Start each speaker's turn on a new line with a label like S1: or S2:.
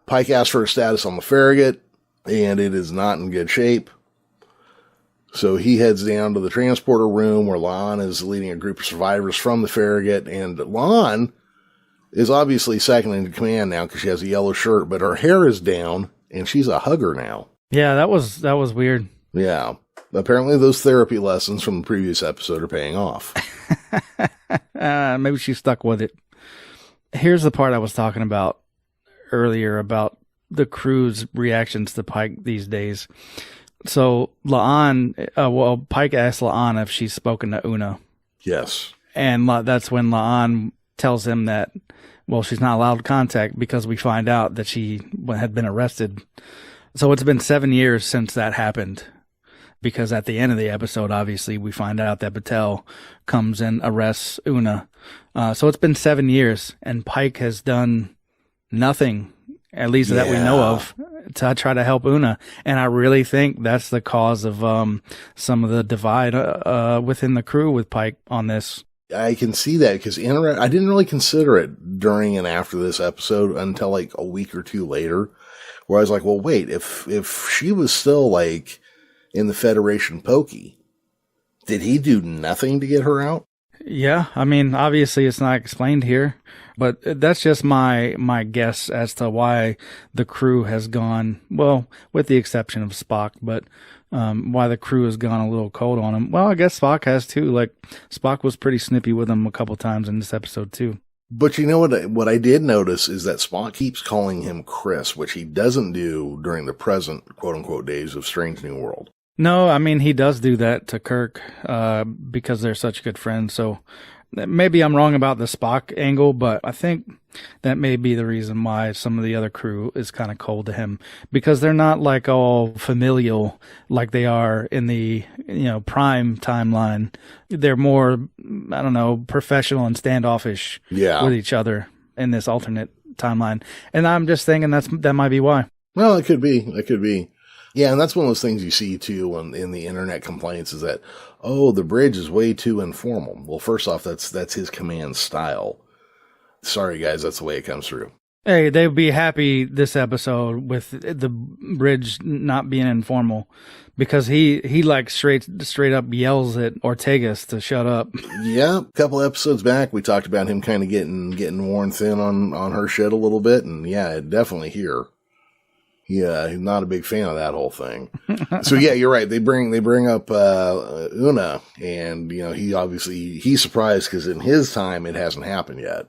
S1: Pike asks for a status on the Farragut, and it is not in good shape. So he heads down to the transporter room where La'an is leading a group of survivors from the Farragut, and La'an is obviously second in command now because she has a yellow shirt, but her hair is down, and she's a hugger now.
S2: Yeah, that was weird.
S1: Yeah. Apparently those therapy lessons from the previous episode are paying off.
S2: Maybe she stuck with it. Here's the part I was talking about earlier about the crew's reactions to Pike these days. So La'an, Pike asked La'an if she's spoken to Una.
S1: Yes.
S2: And that's when La'an tells him that, well, she's not allowed contact because we find out that she had been arrested. So it's been 7 years since that happened. Because at the end of the episode, obviously, we find out that Batel comes and arrests Una. So it's been 7 years, and Pike has done nothing, at least that we know of, to try to help Una. And I really think that's the cause of some of the divide within the crew with Pike on this.
S1: I can see that because I didn't really consider it during and after this episode until like a week or two later, where I was like, well, wait, if she was still like in the Federation pokey, did he do nothing to get her out?
S2: Yeah, I mean, obviously it's not explained here, but that's just my guess as to why the crew has gone, well, with the exception of Spock, but why the crew has gone a little cold on him. Well, I guess Spock has too. Like, Spock was pretty snippy with him a couple times in this episode too.
S1: But you know what I did notice is that Spock keeps calling him Chris, which he doesn't do during the present quote-unquote days of Strange New World.
S2: No, I mean, he does do that to Kirk because they're such good friends. So maybe I'm wrong about the Spock angle, but I think that may be the reason why some of the other crew is kind of cold to him, because they're not like all familial like they are in the, Prime timeline. They're more, I don't know, professional and standoffish with each other in this alternate timeline. And I'm just thinking that might be why.
S1: Well, it could be. It could be. Yeah, and that's one of those things you see, too, in the internet complaints is that, the bridge is way too informal. Well, first off, that's his command style. Sorry, guys, that's the way it comes through.
S2: Hey, they'd be happy this episode with the bridge not being informal, because he like straight up yells at Ortegas to shut up.
S1: Yeah, a couple episodes back, we talked about him kind of getting worn thin on her shit a little bit, and yeah, definitely here. Yeah, he's not a big fan of that whole thing. So yeah, you're right. They bring up Una, and he's surprised because in his time it hasn't happened yet.